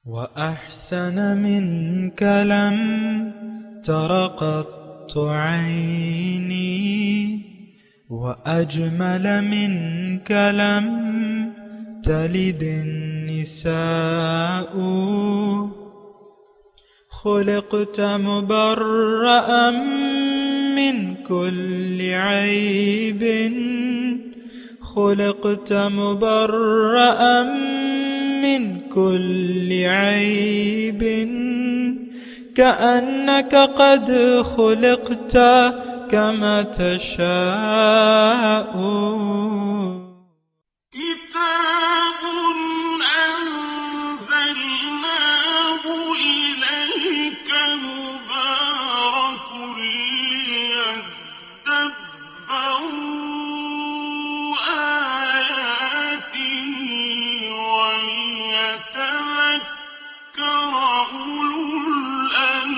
وأحسن منك لم تر قط عيني وأجمل منك لم تلد النساء خلقت مبرأ من كل عيب خلقت مبرأ من كل عيب كأنك قد خلقت كما تشاء كتاب أنزلناه إليك مبارك ليدبروا آياته وليتذكر أولو الألباب۔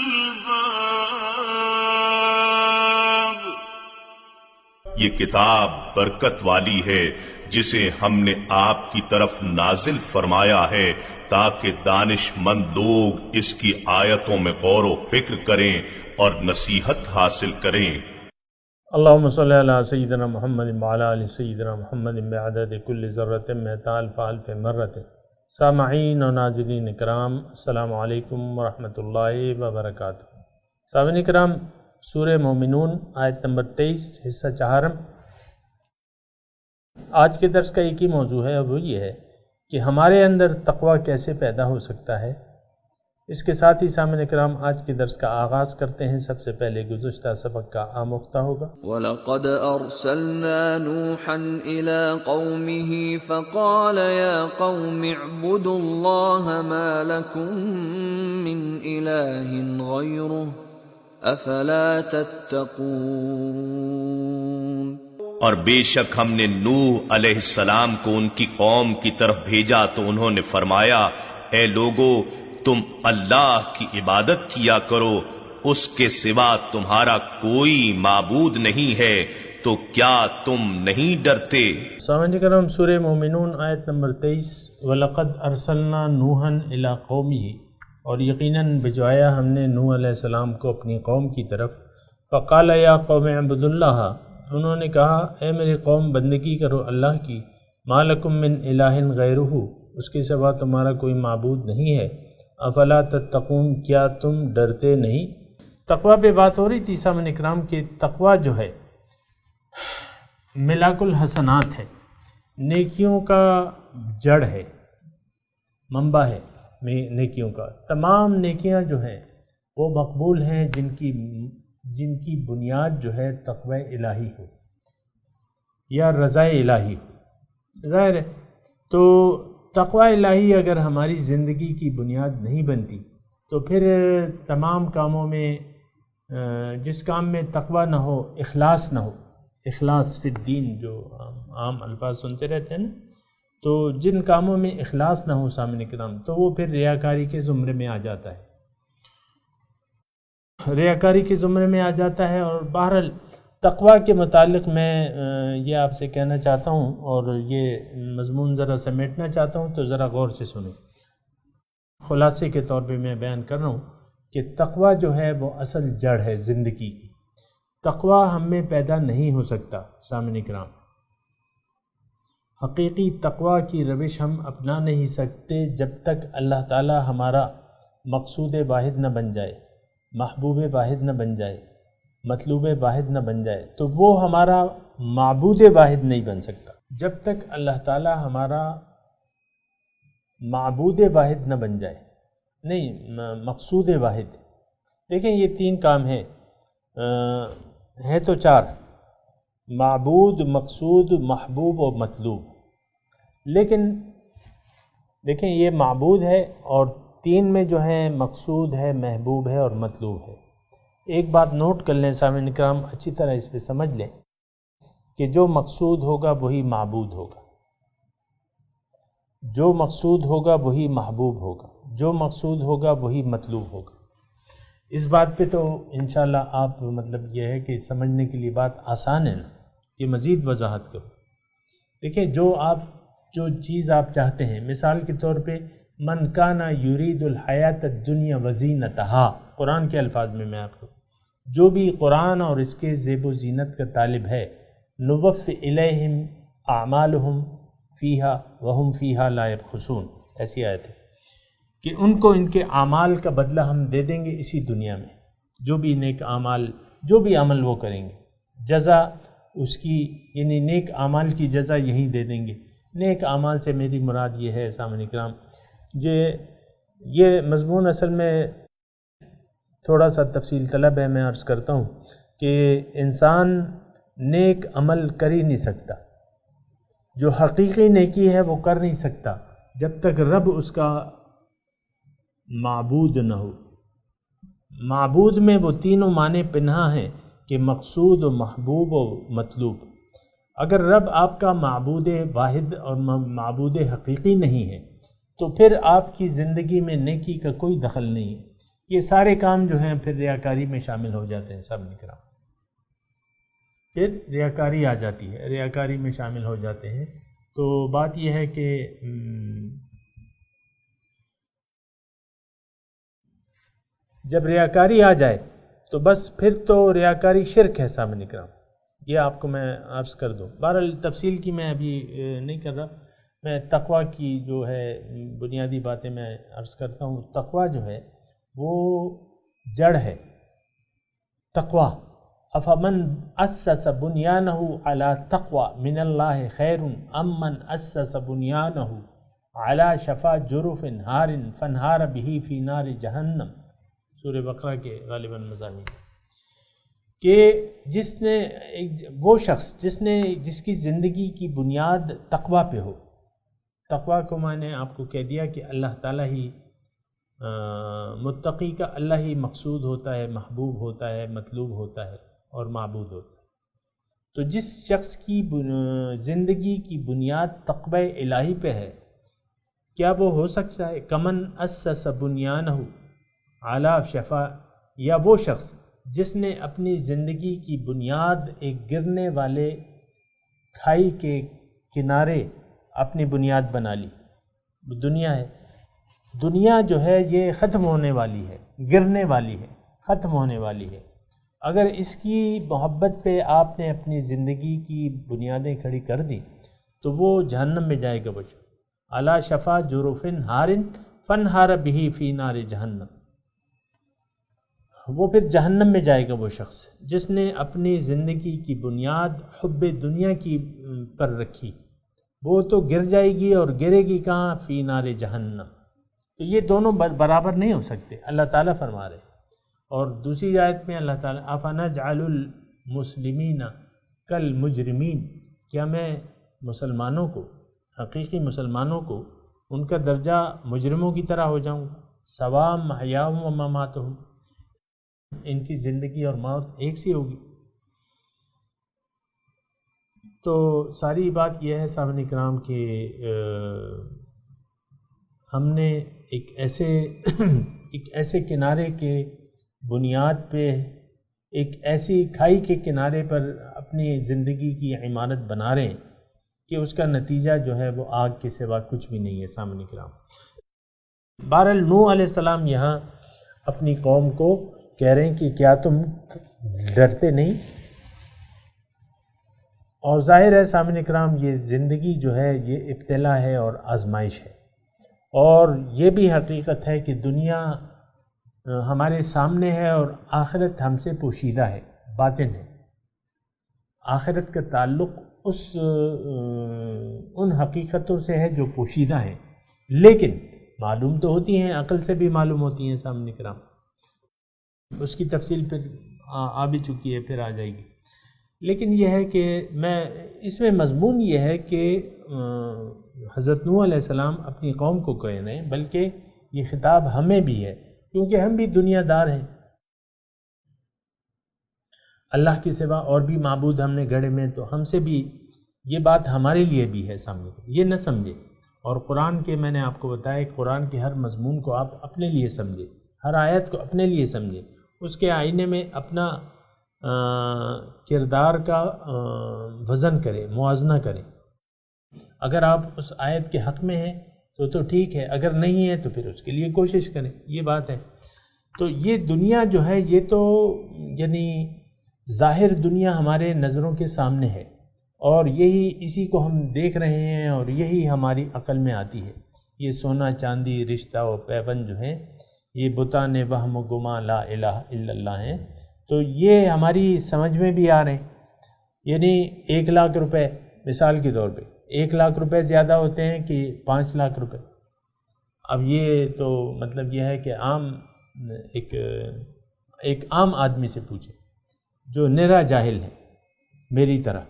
یہ کتاب برکت والی ہے جسے ہم نے آپ کی طرف نازل فرمایا ہے تاکہ دانش مند لوگ اس کی آیتوں میں غور و فکر کریں اور نصیحت حاصل کریں۔ اللہم صلی علی سیدنا محمد وعلی آل سیدنا محمد بعدد کل ذرۃ مئۃ الف الف مرۃ۔ سامعین و ناظرین کرام، السلام علیکم ورحمۃ اللہ وبرکاتہ۔ سامعین کرام، سورہ مومنون آیت نمبر 23 حصہ چہارم۔ آج کے درس کا ایک ہی موضوع ہے اور وہ یہ ہے کہ ہمارے اندر تقوی کیسے پیدا ہو سکتا ہے۔ اس کے ساتھ ہی سامعین کرام آج کے درس کا آغاز کرتے ہیں۔ سب سے پہلے گزشتہ سبق کا آموختہ ہوگا۔ وَلَقَدْ أَرْسَلْنَا نُوحًا إِلَىٰ قَوْمِهِ فَقَالَ يَا قَوْمِ اعْبُدُوا اللَّهَ مَا لَكُم مِّنْ إِلَٰهٍ غَيْرُهُ أَفَلَا تَتَّقُونَ۔ اور بے شک ہم نے نوح علیہ السلام کو ان کی قوم کی طرف بھیجا تو انہوں نے فرمایا، اے لوگو تم اللہ کی عبادت کیا کرو، اس کے سوا تمہارا کوئی معبود نہیں ہے، تو کیا تم نہیں ڈرتے؟ سامعین کرام، سورہ مومنون آیت نمبر 23۔ وَلَقَدْ أَرْسَلْنَا نُوحًا إِلَىٰ قَوْمِهِ، اور یقیناً بھجوایا ہم نے نوح علیہ السلام کو اپنی قوم کی طرف۔ فَقَالَ يَا قَوْمِ اعْبُدُوا اللَّهَ، انہوں نے کہا اے میری قوم بندگی کرو اللہ کی، مَا لَكُم مِّنْ إِلَٰهٍ غَيْرُهُ، اس کے سوا تمہارا کوئی معبود نہیں ہے، افلا تتقون، کیا تم ڈرتے نہیں؟ تقوی پہ بات ہو رہی تھی سامعین کرام کہ تقوی جو ہے ملاک الحسنات ہے، نیکیوں کا جڑ ہے، منبع ہے نیکیوں کا۔ تمام نیکیاں جو ہیں وہ مقبول ہیں جن کی بنیاد جو ہے تقوی الہی ہو یا رضا الہی ہو۔ ظاہر ہے تو تقوی الہی اگر ہماری زندگی کی بنیاد نہیں بنتی تو پھر تمام کاموں میں جس کام میں تقوی نہ ہو، اخلاص نہ ہو، اخلاص فی الدین جو عام الفاظ سنتے رہتے ہیں نا، تو جن کاموں میں اخلاص نہ ہو سامعین کرام تو وہ پھر ریاکاری کے زمرے میں آ جاتا ہے، ریاکاری کے زمرے میں آ جاتا ہے۔ اور بہرحال تقوی کے متعلق میں یہ آپ سے کہنا چاہتا ہوں اور یہ مضمون ذرا سمیٹنا چاہتا ہوں، تو ذرا غور سے سنیں۔ خلاصے کے طور پہ میں بیان کر رہا ہوں کہ تقوی جو ہے وہ اصل جڑ ہے زندگی کی۔ تقوی ہم میں پیدا نہیں ہو سکتا سامعین کرام، حقیقی تقوی کی روش ہم اپنا نہیں سکتے جب تک اللہ تعالی ہمارا مقصود واحد نہ بن جائے، محبوب واحد نہ بن جائے، مطلوب واحد نہ بن جائے، تو وہ ہمارا معبود واحد نہیں بن سکتا۔ جب تک اللہ تعالی ہمارا معبود واحد نہ بن جائے، نہیں مقصود واحد۔ دیکھیں یہ تین کام ہیں تو چار: معبود، مقصود، محبوب اور مطلوب۔ لیکن دیکھیں یہ معبود ہے اور تین میں جو ہے مقصود ہے، محبوب ہے اور مطلوب ہے۔ ایک بات نوٹ کر لیں سامعین کرام، اچھی طرح اس پہ سمجھ لیں کہ جو مقصود ہوگا وہی معبود ہوگا، جو مقصود ہوگا وہی محبوب ہوگا، جو مقصود ہوگا وہی مطلوب ہوگا۔ اس بات پہ تو انشاءاللہ آپ مطلب یہ ہے کہ سمجھنے کے لیے بات آسان ہے نا، یہ مزید وضاحت کرو۔ دیکھیں جو چیز آپ چاہتے ہیں، مثال کے طور پہ من کانا یرید الحیات الدنیا وزینتہا، قرآن کے الفاظ میں آپ کو، جو بھی قرآن اور اس کے زیب و زینت کا طالب ہے، نوف الیہم اعمالہم فیہا وہم فیہا لا یبخسون، ایسی آیت ہے کہ ان کو ان کے اعمال کا بدلہ ہم دے دیں گے اسی دنیا میں، جو بھی نیک اعمال، جو بھی عمل وہ کریں گے، جزا اس کی، یعنی نیک اعمال کی جزا یہیں دے دیں گے۔ نیک اعمال سے میری مراد یہ ہے سامعین کرام، یہ مضمون اصل میں تھوڑا سا تفصیل طلب ہے، میں عرض کرتا ہوں کہ انسان نیک عمل کر ہی نہیں سکتا، جو حقیقی نیکی ہے وہ کر نہیں سکتا جب تک رب اس کا معبود نہ ہو۔ معبود میں وہ تینوں معنی پنہاں ہیں کہ مقصود و محبوب و مطلوب۔ اگر رب آپ کا معبود واحد اور معبود حقیقی نہیں ہے تو پھر آپ کی زندگی میں نیکی کا کوئی دخل نہیں ہے، یہ سارے کام جو ہیں پھر ریاکاری میں شامل ہو جاتے ہیں، سب نکرام پھر ریاکاری آ جاتی ہے، ریاکاری میں شامل ہو جاتے ہیں۔ تو بات یہ ہے کہ جب ریاکاری آ جائے تو بس پھر تو ریاکاری شرک ہے سامنے کرام، یہ آپ کو میں عرض کر دوں۔ بہرحال تفصیل کی میں ابھی نہیں کر رہا، میں تقویٰ کی جو ہے بنیادی باتیں میں عرض کرتا ہوں۔ تقویٰ جو ہے وہ جڑ ہے، تقویٰ۔ افمن اسس بنیانہ علی تقویٰ من اللہ خیر ام من اسس بنیانہ علی شفا جرف ہار فانہار بہ فی نار جہنم، سورہ بقرہ کے غالباً مضامین، کہ جس نے وہ شخص جس کی زندگی کی بنیاد تقویٰ پہ ہو۔ تقویٰ کو میں نے آپ کو کہہ دیا کہ اللہ تعالیٰ ہی متقی کا اللہ ہی مقصود ہوتا ہے، محبوب ہوتا ہے، مطلوب ہوتا ہے اور معبود ہوتا ہے۔ تو جس شخص کی زندگی کی بنیاد تقوی الہی پہ ہے، کیا وہ ہو سکتا ہے کمن اسس بنیانہ علی شفا، یا وہ شخص جس نے اپنی زندگی کی بنیاد ایک گرنے والے کھائی کے کنارے اپنی بنیاد بنا لی۔ دنیا ہے، دنیا جو ہے یہ ختم ہونے والی ہے، گرنے والی ہے، ختم ہونے والی ہے۔ اگر اس کی محبت پہ آپ نے اپنی زندگی کی بنیادیں کھڑی کر دی تو وہ جہنم میں جائے گا۔ بچو علی شفا جرف ہار فانہار بہ فی نار جہنم، وہ پھر جہنم میں جائے گا وہ شخص جس نے اپنی زندگی کی بنیاد حب دنیا کی پر رکھی، وہ تو گر جائے گی، اور گرے گی کہاں؟ فی نار جہنم۔ تو یہ دونوں برابر نہیں ہو سکتے، اللہ تعالیٰ فرما رہے۔ اور دوسری آیت میں اللہ تعالیٰ افنجعل المسلمین کالمجرمین، کیا میں مسلمانوں کو، حقیقی مسلمانوں کو، ان کا درجہ مجرموں کی طرح ہو جاؤں؟ سواء محیاہم و مماتہم، ان کی زندگی اور موت ایک سی ہوگی۔ تو ساری بات یہ ہے صاحب کرام کہ ہم نے ایک ایسے کنارے کے بنیاد پہ، ایک ایسی کھائی کے کنارے پر اپنی زندگی کی عمارت بنا رہے ہیں کہ اس کا نتیجہ جو ہے وہ آگ کے سوا کچھ بھی نہیں ہے سامنے کرام۔ بہرحال نوح علیہ السلام یہاں اپنی قوم کو کہہ رہے ہیں کہ کیا تم ڈرتے نہیں؟ اور ظاہر ہے سامعین کرام یہ زندگی جو ہے یہ ابتلا ہے اور آزمائش ہے، اور یہ بھی حقیقت ہے کہ دنیا ہمارے سامنے ہے اور آخرت ہم سے پوشیدہ ہے، باطن ہے۔ آخرت کا تعلق ان حقیقتوں سے ہے جو پوشیدہ ہیں، لیکن معلوم تو ہوتی ہیں، عقل سے بھی معلوم ہوتی ہیں سامنے کرام، اس کی تفصیل پھر آ بھی چکی ہے، پھر آ جائے گی۔ لیکن یہ ہے کہ اس میں مضمون یہ ہے کہ حضرت نوح علیہ السلام اپنی قوم کو کہہ رہے ہیں، بلکہ یہ خطاب ہمیں بھی ہے، کیونکہ ہم بھی دنیا دار ہیں، اللہ کے سوا اور بھی معبود ہم نے گڑھے میں، تو ہم سے بھی یہ بات ہمارے لیے بھی ہے سامنے، یہ نہ سمجھے۔ اور قرآن کے میں نے آپ کو بتایا، قرآن کے ہر مضمون کو آپ اپنے لیے سمجھے، ہر آیت کو اپنے لیے سمجھے، اس کے آئینے میں اپنا کردار کا وزن کریں، موازنہ کریں۔ اگر آپ اس آیت کے حق میں ہیں تو ٹھیک ہے، اگر نہیں ہے تو پھر اس کے لیے کوشش کریں، یہ بات ہے۔ تو یہ دنیا جو ہے یہ تو یعنی ظاہر دنیا ہمارے نظروں کے سامنے ہے، اور اسی کو ہم دیکھ رہے ہیں، اور یہی ہماری عقل میں آتی ہے۔ یہ سونا چاندی رشتہ و پیوند جو ہیں، یہ بتان وہم و گما لا الہ الا اللہ ہیں، تو یہ ہماری سمجھ میں بھی آ رہے ہیں۔ یعنی 1 لاکھ روپے مثال کے طور پہ 1 لاکھ روپے زیادہ ہوتے ہیں کہ 5 لاکھ روپے؟ اب یہ تو مطلب یہ ہے کہ ایک عام آدمی سے پوچھیں جو نرا جاہل ہے میری طرح،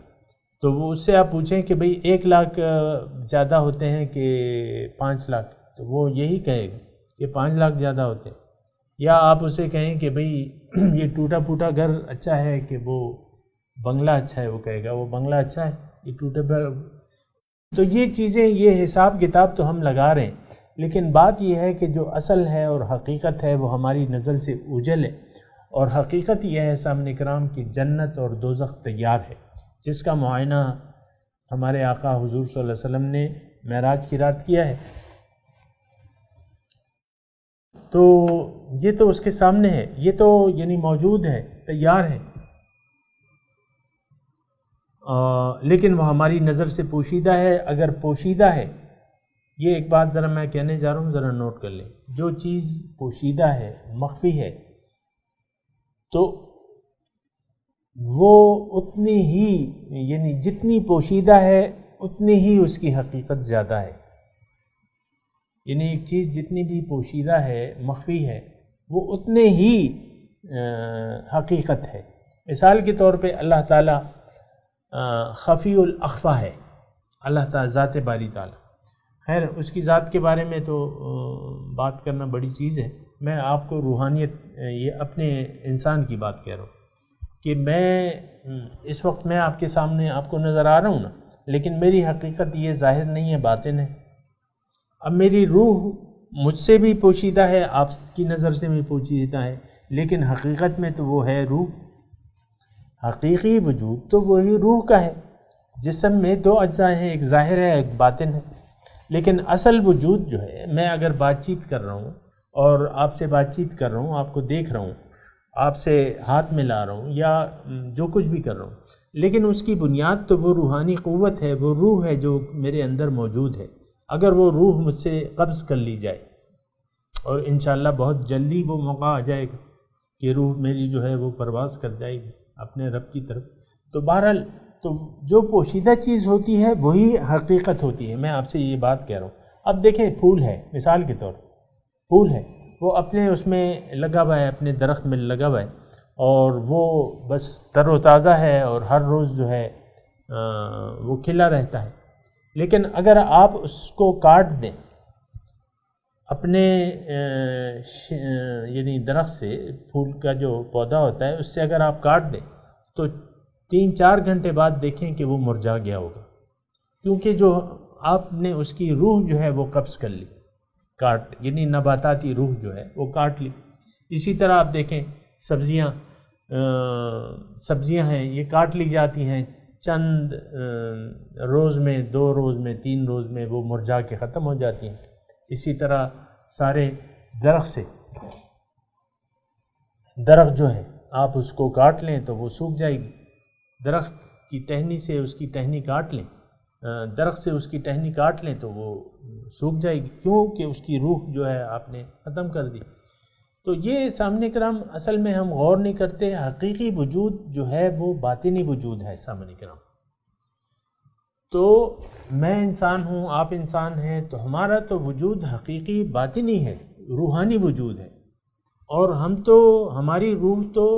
تو وہ اس سے آپ پوچھیں کہ بھئی 1 لاکھ زیادہ ہوتے ہیں کہ 5 لاکھ، تو وہ یہی کہے گا کہ 5 لاکھ زیادہ ہوتے ہیں۔ یا آپ اسے کہیں کہ بھئی یہ ٹوٹا پھوٹا گھر اچھا ہے کہ وہ بنگلہ اچھا ہے، وہ کہے گا وہ بنگلہ اچھا ہے، یہ ٹوٹا پھوٹا۔ تو یہ چیزیں، یہ حساب کتاب تو ہم لگا رہے ہیں، لیکن بات یہ ہے کہ جو اصل ہے اور حقیقت ہے وہ ہماری نظر سے اوجھل ہے، اور حقیقت یہ ہے سامنے کرام کی جنت اور دوزخ تیار ہے، جس کا معائنہ ہمارے آقا حضور صلی اللہ علیہ وسلم نے معراج کی رات کیا ہے۔ تو یہ تو اس کے سامنے ہے، یہ تو یعنی موجود ہے، تیار ہے، لیکن وہ ہماری نظر سے پوشیدہ ہے۔ اگر پوشیدہ ہے، یہ ایک بات ذرا میں کہنے جا رہا ہوں، ذرا نوٹ کر لیں، جو چیز پوشیدہ ہے، مخفی ہے، تو وہ اتنی ہی یعنی جتنی پوشیدہ ہے اتنی ہی اس کی حقیقت زیادہ ہے۔ یعنی ایک چیز جتنی بھی پوشیدہ ہے، مخفی ہے، وہ اتنے ہی حقیقت ہے۔ مثال کے طور پہ اللہ تعالیٰ خفی الاخفی ہے، اللہ تعالیٰ ذات باری تعالیٰ۔ خیر اس کی ذات کے بارے میں تو بات کرنا بڑی چیز ہے، میں آپ کو روحانیت، یہ اپنے انسان کی بات کہہ رہا ہوں کہ میں اس وقت میں آپ کے سامنے آپ کو نظر آ رہا ہوں نا، لیکن میری حقیقت یہ ظاہر نہیں ہے، باطن ہے۔ اب میری روح مجھ سے بھی پوشیدہ ہے، آپ کی نظر سے بھی پوشیدہ ہے، لیکن حقیقت میں تو وہ ہے روح۔ حقیقی وجود تو وہی روح کا ہے۔ جسم میں 2 اجزاء ہیں، ایک ظاہر ہے ایک باطن ہے، لیکن اصل وجود جو ہے، میں اگر بات چیت کر رہا ہوں اور آپ سے بات چیت کر رہا ہوں، آپ کو دیکھ رہا ہوں، آپ سے ہاتھ ملا رہا ہوں، یا جو کچھ بھی کر رہا ہوں، لیکن اس کی بنیاد تو وہ روحانی قوت ہے، وہ روح ہے جو میرے اندر موجود ہے۔ اگر وہ روح مجھ سے قبض کر لی جائے، اور انشاءاللہ بہت جلدی وہ موقع آ جائے گا کہ روح میری جو ہے وہ پرواز کر جائے گی اپنے رب کی طرف، تو بہرحال تو جو پوشیدہ چیز ہوتی ہے وہی حقیقت ہوتی ہے۔ میں آپ سے یہ بات کہہ رہا ہوں۔ اب دیکھیں پھول ہے، مثال کے طور پھول ہے، وہ اپنے اس میں لگا ہوا ہے، اپنے درخت میں لگا ہوا ہے، اور وہ بس تر و تازہ ہے، اور ہر روز جو ہے وہ کھلا رہتا ہے۔ لیکن اگر آپ اس کو کاٹ دیں، اپنے یعنی درخت سے، پھول کا جو پودا ہوتا ہے اس سے اگر آپ کاٹ دیں تو 3-4 گھنٹے بعد دیکھیں کہ وہ مرجھا گیا ہوگا، کیونکہ جو آپ نے اس کی روح جو ہے وہ قبض کر لی، یعنی نباتاتی روح جو ہے وہ کاٹ لی۔ اسی طرح آپ دیکھیں سبزیاں ہیں، یہ کاٹ لی جاتی ہیں، چند روز میں، 2 روز میں، 3 روز میں وہ مرجھا کے ختم ہو جاتی ہیں۔ اسی طرح سارے درخت جو ہے، آپ اس کو کاٹ لیں تو وہ سوکھ جائے گی۔ درخت کی ٹہنی سے اس کی ٹہنی کاٹ لیں، درخت سے اس کی ٹہنی کاٹ لیں تو وہ سوکھ جائے گی، کیونکہ اس کی روح جو ہے آپ نے ختم کر دی۔ تو یہ سامنے کرام اصل میں ہم غور نہیں کرتے، حقیقی وجود جو ہے وہ باطنی وجود ہے سامنے کرام۔ تو میں انسان ہوں، آپ انسان ہیں، تو ہمارا تو وجود حقیقی باطنی ہے، روحانی وجود ہے، اور ہماری روح تو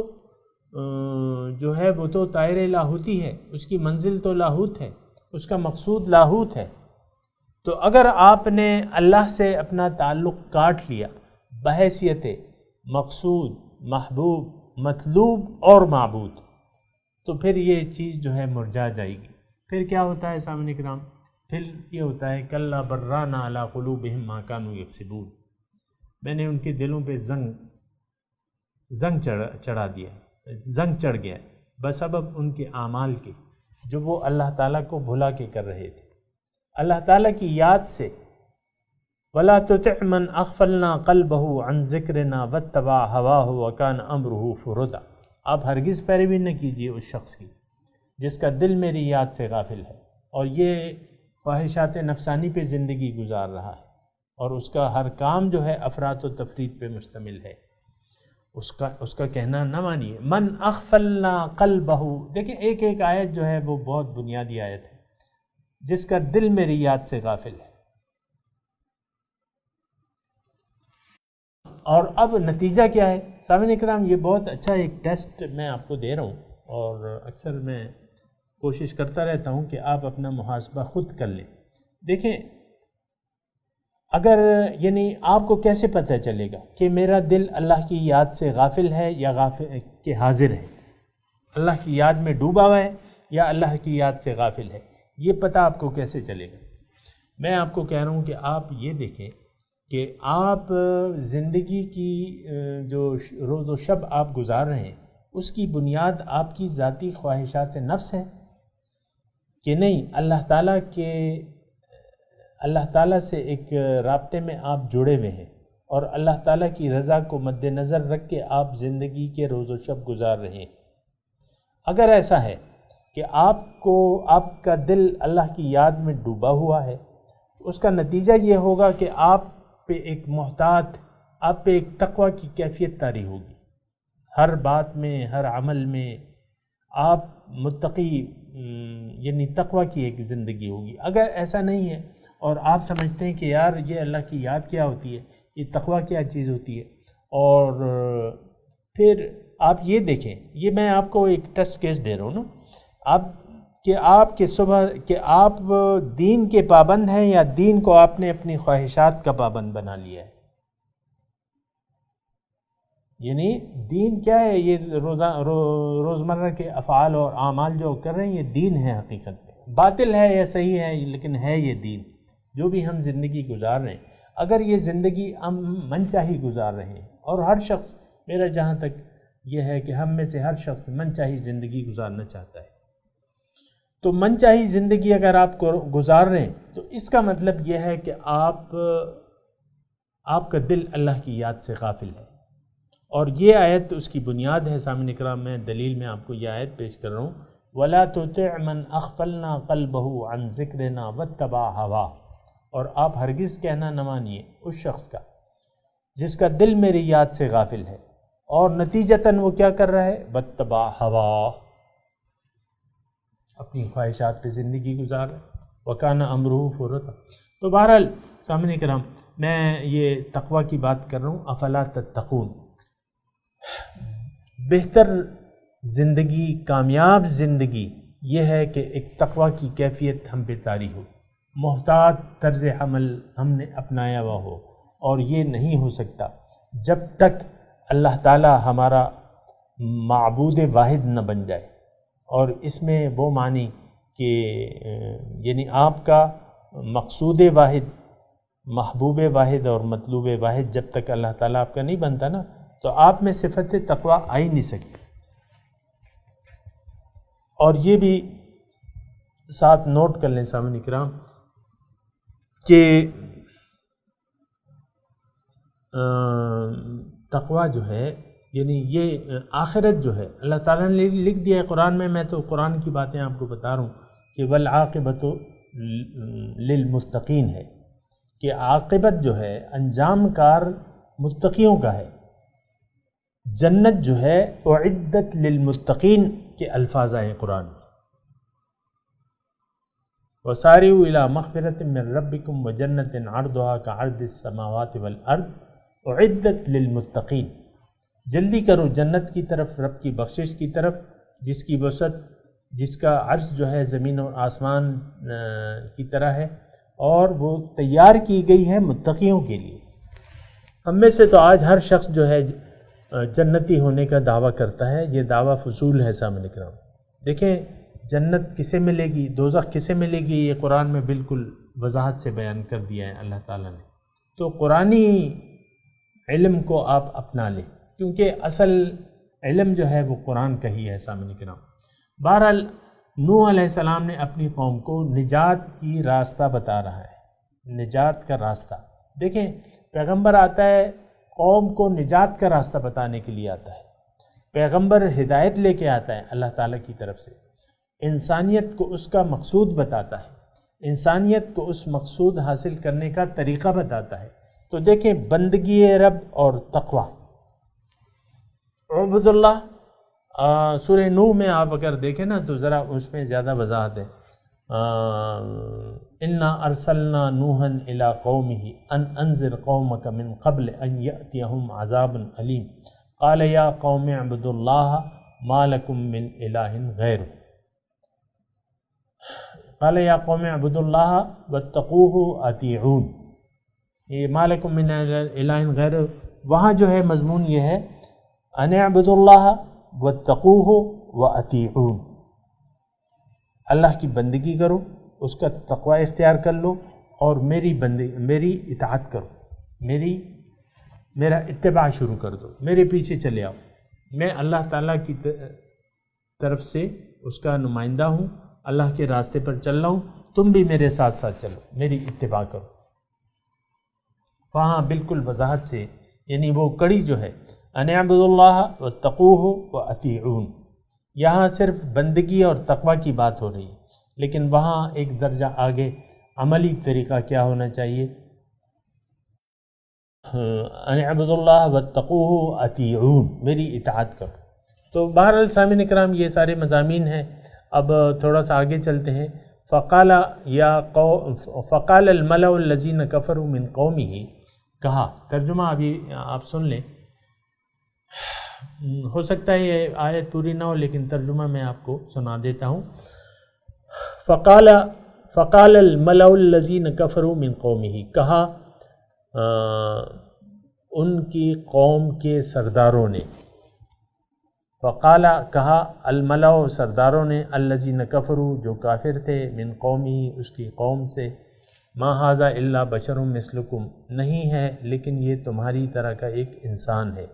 جو ہے وہ تو طائر لاہوتی ہے، اس کی منزل تو لاہوت ہے، اس کا مقصود لاہوت ہے۔ تو اگر آپ نے اللہ سے اپنا تعلق کاٹ لیا بحیثیت مقصود، محبوب، مطلوب اور معبود، تو پھر یہ چیز جو ہے مرجھا جائے گی۔ پھر کیا ہوتا ہے سامنے کرام؟ پھر یہ ہوتا ہے کلا بران علی قلوبہم ما کانوا یکسبون، میں نے ان کے دلوں پہ زنگ چڑھا دیا، زنگ چڑھ گیا بسبب ان کے اعمال کے جو وہ اللہ تعالیٰ کو بھلا کے کر رہے تھے۔ اللہ تعالیٰ کی یاد سے ولا تطع من اغفلنا قلبه عن ذکرنا واتبع هواه وكان امره فرطا، آپ ہرگز پیروی نہ کیجیے اس شخص کی جس کا دل میری یاد سے غافل ہے اور یہ خواہشات نفسانی پہ زندگی گزار رہا ہے، اور اس کا ہر کام جو ہے افراط و تفریط پہ مشتمل ہے، اس کا کہنا نہ مانیے۔ من اغفلنا قلبہ، دیکھیں ایک ایک آیت جو ہے وہ بہت بنیادی آیت ہے، جس کا دل میری یاد سے غافل ہے۔ اور اب نتیجہ کیا ہے؟ سامعین اکرام، یہ بہت اچھا ایک ٹیسٹ میں آپ کو دے رہا ہوں، اور اکثر میں کوشش کرتا رہتا ہوں کہ آپ اپنا محاسبہ خود کر لیں۔ دیکھیں، اگر یعنی آپ کو کیسے پتہ چلے گا کہ میرا دل اللہ کی یاد سے غافل ہے یا غافل کہ حاضر ہے، اللہ کی یاد میں ڈوبا ہوا ہے یا اللہ کی یاد سے غافل ہے؟ یہ پتہ آپ کو کیسے چلے گا؟ میں آپ کو کہہ رہا ہوں کہ آپ یہ دیکھیں کہ آپ زندگی کی جو روز و شب آپ گزار رہے ہیں، اس کی بنیاد آپ کی ذاتی خواہشات نفس ہے کہ نہیں اللہ تعالیٰ سے ایک رابطے میں آپ جڑے ہوئے ہیں، اور اللہ تعالیٰ کی رضا کو مد نظر رکھ کے آپ زندگی کے روز و شب گزار رہے ہیں؟ اگر ایسا ہے کہ آپ کا دل اللہ کی یاد میں ڈوبا ہوا ہے، اس کا نتیجہ یہ ہوگا کہ آپ پہ ایک محتاط، آپ پہ ایک تقوی کی کیفیت طاری ہوگی، ہر بات میں، ہر عمل میں آپ متقی یعنی تقوی کی ایک زندگی ہوگی۔ اگر ایسا نہیں ہے اور آپ سمجھتے ہیں کہ یار یہ اللہ کی یاد کیا ہوتی ہے، یہ تقوی کیا چیز ہوتی ہے، اور پھر آپ یہ دیکھیں، یہ میں آپ کو ایک ٹیسٹ کیس دے رہا ہوں نا، آپ دین کے پابند ہیں یا دین کو آپ نے اپنی خواہشات کا پابند بنا لیا ہے؟ یعنی دین کیا ہے؟ یہ روزمرہ کے افعال اور اعمال جو کر رہے ہیں، یہ دین ہے حقیقت میں، باطل ہے یا صحیح ہے لیکن ہے یہ دین، جو بھی ہم زندگی گزار رہے ہیں۔ اگر یہ زندگی ہم من چاہی گزار رہے ہیں، اور ہر شخص، میرا جہاں تک یہ ہے کہ ہم میں سے ہر شخص من چاہی زندگی گزارنا چاہتا ہے، تو من چاہی زندگی اگر آپ کو گزار رہے ہیں تو اس کا مطلب یہ ہے کہ آپ کا دل اللہ کی یاد سے غافل ہے، اور یہ آیت اس کی بنیاد ہے۔ سامعین اکرام، میں دلیل میں آپ کو یہ آیت پیش کر رہا ہوں، وَلَا تُطِعْ مَنْ أَغْفَلْنَا قَلْبَهُ عَنْ ذِكْرِنَا وَاتَّبَعَ هَوَاهُ، اور آپ ہرگز کہنا نہ مانیے اس شخص کا جس کا دل میری یاد سے غافل ہے، اور نتیجتاً وہ کیا کر رہا ہے؟ وَاتَّبَعَ هَوَاهُ، اپنی خواہشات پہ زندگی گزار رہا ہے، وَكَانَ أَمْرُهُ فُرُطًا۔ تو بہرحال سامعین کرام، میں یہ تقوی کی بات کر رہا ہوں، افلا تتقون۔ بہتر زندگی، کامیاب زندگی یہ ہے کہ ایک تقوی کی کیفیت ہم پہ طاری ہو، محتاط طرز عمل ہم نے اپنایا ہوا ہو، اور یہ نہیں ہو سکتا جب تک اللہ تعالی ہمارا معبود واحد نہ بن جائے۔ اور اس میں وہ معنی کہ یعنی آپ کا مقصود واحد، محبوب واحد اور مطلوب واحد جب تک اللہ تعالیٰ آپ کا نہیں بنتا نا، تو آپ میں صفت تقوی آ ہی نہیں سکتی۔ اور یہ بھی ساتھ نوٹ کر لیں سامعین کرام کہ تقوی جو ہے، یعنی یہ آخرت جو ہے اللہ تعالیٰ نے لکھ دیا ہے قرآن میں، میں تو قرآن کی باتیں آپ کو بتا رہا ہوں کہ والعاقبۃ للمتقین ہے، کہ عاقبت جو ہے، انجام کار متقیوں کا ہے۔ جنت جو ہے اعدت للمتقین کے الفاظ آئے قرآن میں، وسارعوا الی مغفرۃ من ربکم وجنۃ عرضھا کعرض السماوات والارض اعدت للمتقین، جلدی کرو جنت کی طرف، رب کی بخشش کی طرف، جس کی وسعت، جس کا عرض جو ہے زمین اور آسمان کی طرح ہے، اور وہ تیار کی گئی ہے متقیوں کے لیے۔ ہم میں سے تو آج ہر شخص جو ہے جنتی ہونے کا دعویٰ کرتا ہے، یہ دعویٰ فضول ہے سامنے کرام۔ دیکھیں جنت کسے ملے گی، دوزخ کسے ملے گی، یہ قرآن میں بالکل وضاحت سے بیان کر دیا ہے اللہ تعالیٰ نے۔ تو قرآنی علم کو آپ اپنا لیں، کیونکہ اصل علم جو ہے وہ قرآن کا ہی ہے سامنے کرام۔ بہرحال نوح علیہ السلام نے اپنی قوم کو نجات کی راستہ بتا رہا ہے، نجات کا راستہ۔ دیکھیں پیغمبر آتا ہے قوم کو نجات کا راستہ بتانے کے لیے آتا ہے، پیغمبر ہدایت لے کے آتا ہے اللہ تعالیٰ کی طرف سے، انسانیت کو اس کا مقصود بتاتا ہے، انسانیت کو اس مقصود حاصل کرنے کا طریقہ بتاتا ہے۔ تو دیکھیں بندگی رب اور تقوی، عبد اللہ سورہ نوح میں آپ اگر دیکھیں نا تو ذرا اس میں زیادہ وضاحت ہے، انا ارسلنا نوحا الی قومہ ان انذر قومک من قبل ان یأتیہم عذاب علیم قال یا قوم اعبدوا اللہ ما لکم من الہ غیرہ، قال یا قوم اعبدوا اللہ واتقوہ اطیعون، یہ ما لکم من الہ غیرہ، وہاں جو ہے مضمون یہ ہے ان اعبدوا اللہ واتقوہ واطیعون، اللہ کی بندگی کرو، اس کا تقوی اختیار کر لو اور میری اطاعت کرو، میرا اتباع شروع کر دو، میرے پیچھے چلے آؤ، میں اللہ تعالیٰ کی طرف سے اس کا نمائندہ ہوں، اللہ کے راستے پر چل رہا ہوں، تم بھی میرے ساتھ ساتھ چلو، میری اتباع کرو۔ وہاں بالکل وضاحت سے، یعنی وہ کڑی جو ہے ان اعبدوا اللہ واتقوہ واطیعون، یہاں صرف بندگی اور تقوی کی بات ہو رہی ہے، لیکن وہاں ایک درجہ آگے عملی طریقہ کیا ہونا چاہیے، ان اعبدوا اللہ واتقوہ واطیعون، میری اطاعت کرو۔ تو بہرحال سامعین کرام یہ سارے مضامین ہیں۔ اب تھوڑا سا آگے چلتے ہیں۔ فقال الملأ الذین کفروا من قومہ، کہا، ترجمہ ابھی آپ سن لیں، ہو سکتا ہے یہ آیت پوری نہ ہو لیکن ترجمہ میں آپ کو سنا دیتا ہوں۔ فقال الملأ الذین کفروا من قومہ، کہا ان کی قوم کے سرداروں نے، فقال کہا، الملأ سرداروں نے، الذین کفروا جو کافر تھے، من قومہ اس کی قوم سے، ما ھذا الا بشر مثلکم، نہیں ہے لیکن یہ تمہاری طرح کا ایک انسان ہے،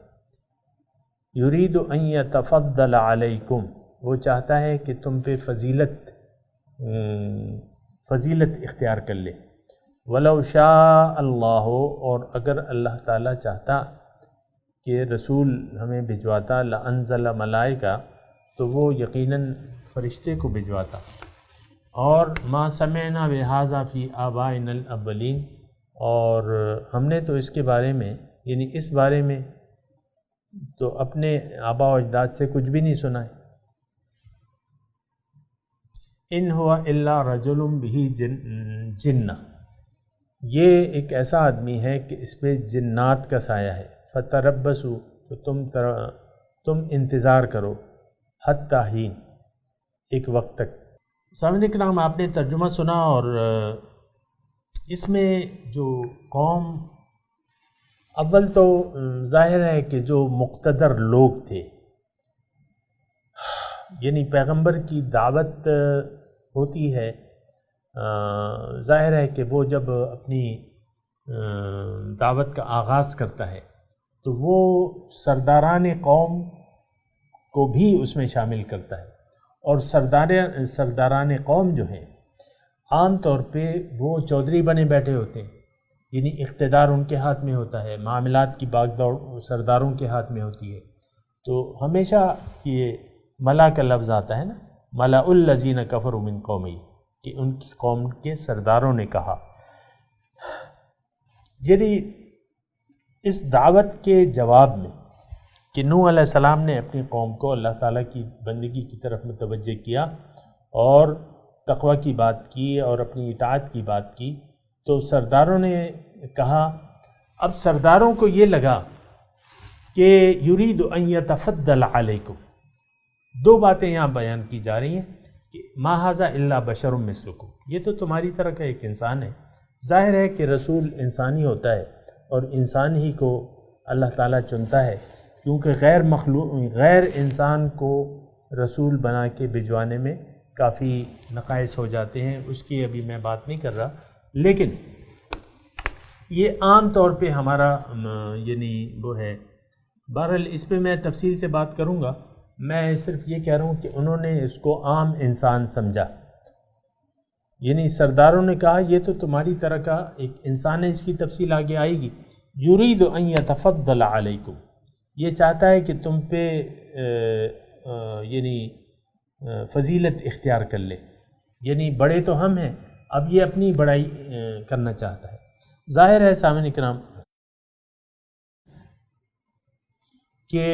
یرید ان یتفضل علیکم، وہ چاہتا ہے کہ تم پہ فضیلت اختیار کر لے، ولو شاء اللہ، اور اگر اللہ تعالیٰ چاہتا کہ رسول ہمیں بھجواتا، لانزل ملائکہ، تو وہ یقیناً فرشتے کو بھجواتا، اور ما سمعنا بہذا فی آبائنا الاولین، اور ہم نے تو اس کے بارے میں، یعنی اس بارے میں تو اپنے آباء و اجداد سے کچھ بھی نہیں سنا ہے۔ ان ہوا الا رجل بہ جنہ، یہ ایک ایسا آدمی ہے کہ اس پہ جنات کا سایہ ہے، فتربصوا، تو تم انتظار کرو، حتی حین، ایک وقت تک۔ سامعین کرام آپ نے ترجمہ سنا، اور اس میں جو قوم، اول تو ظاہر ہے کہ جو مقتدر لوگ تھے، یعنی پیغمبر کی دعوت ہوتی ہے، ظاہر ہے کہ وہ جب اپنی دعوت کا آغاز کرتا ہے تو وہ سرداران قوم کو بھی اس میں شامل کرتا ہے، اور سرداران قوم جو ہیں عام طور پہ وہ چودھری بنے بیٹھے ہوتے ہیں، یعنی اقتدار ان کے ہاتھ میں ہوتا ہے، معاملات کی باغ دوڑ سرداروں کے ہاتھ میں ہوتی ہے۔ تو ہمیشہ یہ ملا کا لفظ آتا ہے نا، ملا الذین کفروا من قومہ، کہ ان کی قوم کے سرداروں نے کہا، یعنی اس دعوت کے جواب میں کہ نوح علیہ السلام نے اپنی قوم کو اللہ تعالیٰ کی بندگی کی طرف متوجہ کیا اور تقوی کی بات کی اور اپنی اطاعت کی بات کی، تو سرداروں نے کہا، اب سرداروں کو یہ لگا کہ یرید ان یتفضل علیکم، دو باتیں یہاں بیان کی جا رہی ہیں کہ ما ھذا الا بشر مثلکم، یہ تو تمہاری طرح کا ایک انسان ہے۔ ظاہر ہے کہ رسول انسانی ہوتا ہے اور انسان ہی کو اللہ تعالیٰ چنتا ہے، کیونکہ غیر انسان کو رسول بنا کے بھجوانے میں کافی نقائص ہو جاتے ہیں، اس کی ابھی میں بات نہیں کر رہا، لیکن یہ عام طور پہ ہمارا یعنی وہ ہے۔ بہرحال اس پہ میں تفصیل سے بات کروں گا، میں صرف یہ کہہ رہا ہوں کہ انہوں نے اس کو عام انسان سمجھا، یعنی سرداروں نے کہا یہ تو تمہاری طرح کا ایک انسان ہے، اس کی تفصیل آگے آئے گی. یرید ان یتفضل علیکم، یہ چاہتا ہے کہ تم پہ یعنی فضیلت اختیار کر لے، یعنی بڑے تو ہم ہیں، اب یہ اپنی بڑائی کرنا چاہتا ہے. ظاہر ہے سامعین کرام کہ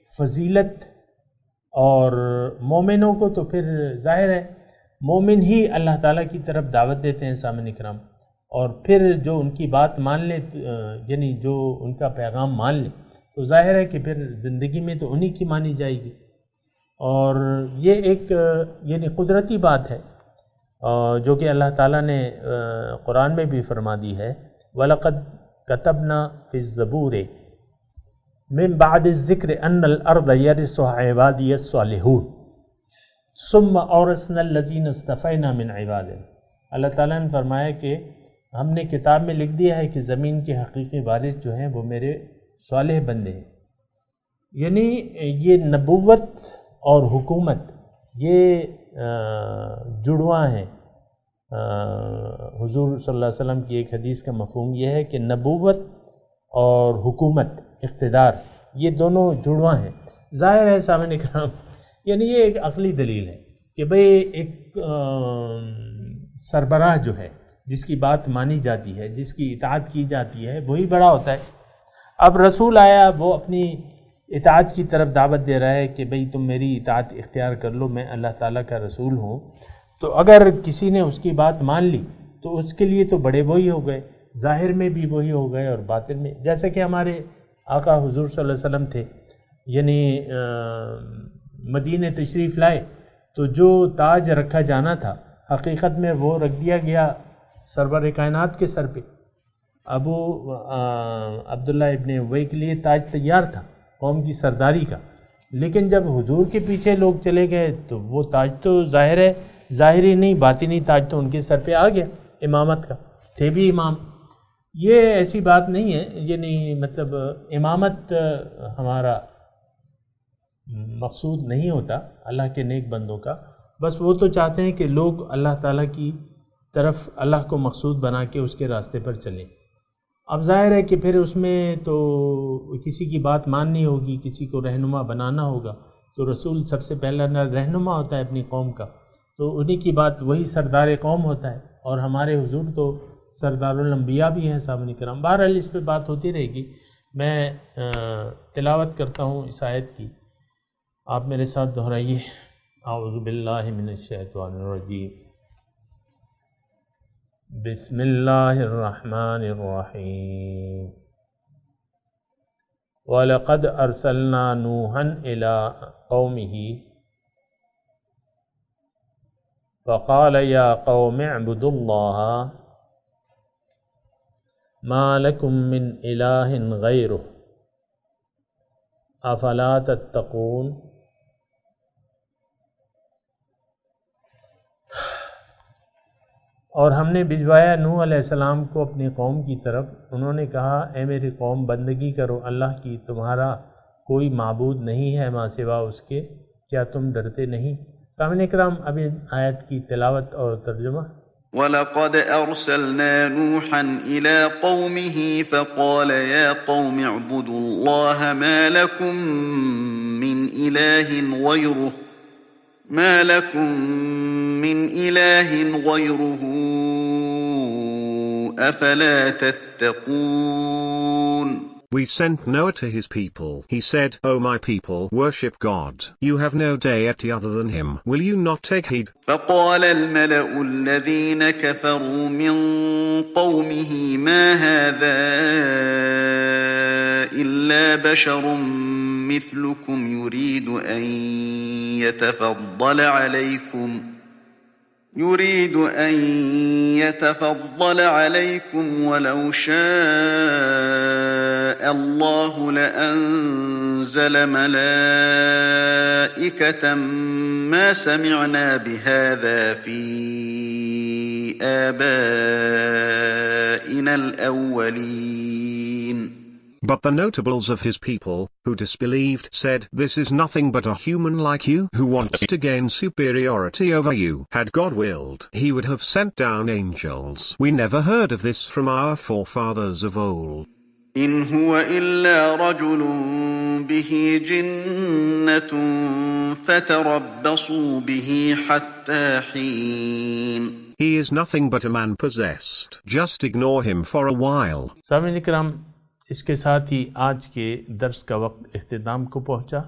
فضیلت اور مومنوں کو تو پھر ظاہر ہے مومن ہی اللہ تعالیٰ کی طرف دعوت دیتے ہیں سامعین کرام، اور پھر جو ان کی بات مان لے یعنی جو ان کا پیغام مان لے تو ظاہر ہے کہ پھر زندگی میں تو انہی کی مانی جائے گی. اور یہ ایک یعنی قدرتی بات ہے جو کہ اللہ تعالیٰ نے قرآن میں بھی فرما دی ہے. وَلَقَدْ كَتَبْنَا فِي الزَّبُورِ مِن بَعْدِ الذِّكْرِ أَنَّ الْأَرْضَ يَرِثُهَا عِبَادِيَ الصَّالِحُونَ ثُمَّ أَوْرَثْنَا الَّذِينَ اصْطَفَيْنَا مِنْ عِبَادِنَا. اللہ تعالیٰ نے فرمایا کہ ہم نے کتاب میں لکھ دیا ہے کہ زمین کے حقیقی وارث جو ہیں وہ میرے صالح بندے ہیں. یعنی یہ نبوت اور حکومت یہ جڑواں ہیں. حضور صلی اللہ علیہ وسلم کی ایک حدیث کا مفہوم یہ ہے کہ نبوت اور حکومت اقتدار یہ دونوں جڑواں ہیں. ظاہر ہے سامعین کرام یعنی یہ ایک عقلی دلیل ہے کہ بھئی ایک سربراہ جو ہے جس کی بات مانی جاتی ہے، جس کی اطاعت کی جاتی ہے، وہی بڑا ہوتا ہے. اب رسول آیا، وہ اپنی اطاعت کی طرف دعوت دے رہا ہے کہ بھئی تم میری اطاعت اختیار کر لو، میں اللہ تعالیٰ کا رسول ہوں. تو اگر کسی نے اس کی بات مان لی تو اس کے لیے تو بڑے وہی ہو گئے، ظاہر میں بھی وہی ہو گئے اور باطن میں. جیسا کہ ہمارے آقا حضور صلی اللہ علیہ وسلم تھے، یعنی مدینہ تشریف لائے تو جو تاج رکھا جانا تھا حقیقت میں وہ رکھ دیا گیا سرور کائنات کے سر پہ. ابو عبداللہ ابن ابی کے لیے تاج تیار تھا قوم کی سرداری کا، لیکن جب حضور کے پیچھے لوگ چلے گئے تو وہ تاج تو ظاہر ہے، ظاہری نہیں باطنی تاج تو ان کے سر پہ آ گیا امامت کا. تھے بھی امام. یہ ایسی بات نہیں ہے، یہ نہیں مطلب امامت ہمارا مقصود نہیں ہوتا اللہ کے نیک بندوں کا، بس وہ تو چاہتے ہیں کہ لوگ اللہ تعالیٰ کی طرف اللہ کو مقصود بنا کے اس کے راستے پر چلیں. اب ظاہر ہے کہ پھر اس میں تو کسی کی بات ماننی ہوگی، کسی کو رہنما بنانا ہوگا، تو رسول سب سے پہلا رہنما ہوتا ہے اپنی قوم کا، تو انہی کی بات وہی سردار قوم ہوتا ہے. اور ہمارے حضور تو سردار الانبیاء بھی ہیں سامعین کرام. بہرحال اس پہ بات ہوتی رہے گی. میں تلاوت کرتا ہوں اس آیت کی، آپ میرے ساتھ دہرائیے. اعوذ باللہ من الشیطان الرجیم. بسم اللہ الرحمن الرحیم. وَلَقَدْ أَرْسَلْنَا نُوحًا إِلَىٰ قَوْمِهِ فَقَالَ يَا قَوْمِ اعْبُدُوا اللَّهَ مَا لَكُم مِّنْ إِلَٰهٍ غَيْرُهُ أَفَلَا تَتَّقُونَ. اور ہم نے بھجوایا نوح علیہ السلام کو اپنی قوم کی طرف. انہوں نے کہا اے میری قوم بندگی کرو اللہ کی، تمہارا کوئی معبود نہیں ہے ماں سوا اس کے، کیا تم ڈرتے نہیں؟ سامعین کرام اب آیت کی تلاوت اور ترجمہ. وَلَقَدْ أَرْسَلْنَا نُوحًا إِلَىٰ قَوْمِهِ فَقَالَ يَا قَوْمِ اعْبُدُوا اللَّهَ مَا لَكُم مِّنْ إِلَٰهٍ غَيْرُهُ أَفَلَا تَتَّقُونَ. We sent Noah to his people. He said, O my people, worship God. You have no deity other than him. Will you not take heed? فَقَالَ الْمَلَأُ الَّذِينَ كَفَرُوا مِن قَوْمِهِ مَا هَٰذَا إِلَّا بَشَرٌ مِّثْلُكُمْ يريد أن يتفضل عليكم ولو شاء الله لأنزل ملائكة ما سمعنا بهذا في آبائنا الأولين. But the notables of his people, who disbelieved, said, "This is nothing but a human like you who wants to gain superiority over you. Had God willed, he would have sent down angels. We never heard of this from our forefathers of old." إن هو إلا رجل به جنة فتربصوا به حتى حين. He is nothing but a man possessed. Just ignore him for a while. سامعین اکرام، اس کے ساتھ ہی آج کے درس کا وقت اختتام کو پہنچا۔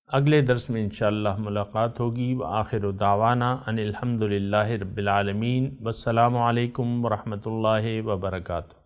اگلے درس میں انشاءاللہ ملاقات ہوگی۔ وآخر دعوانا ان الحمد للہ رب العالمین، والسلام علیکم ورحمۃ اللہ وبرکاتہ۔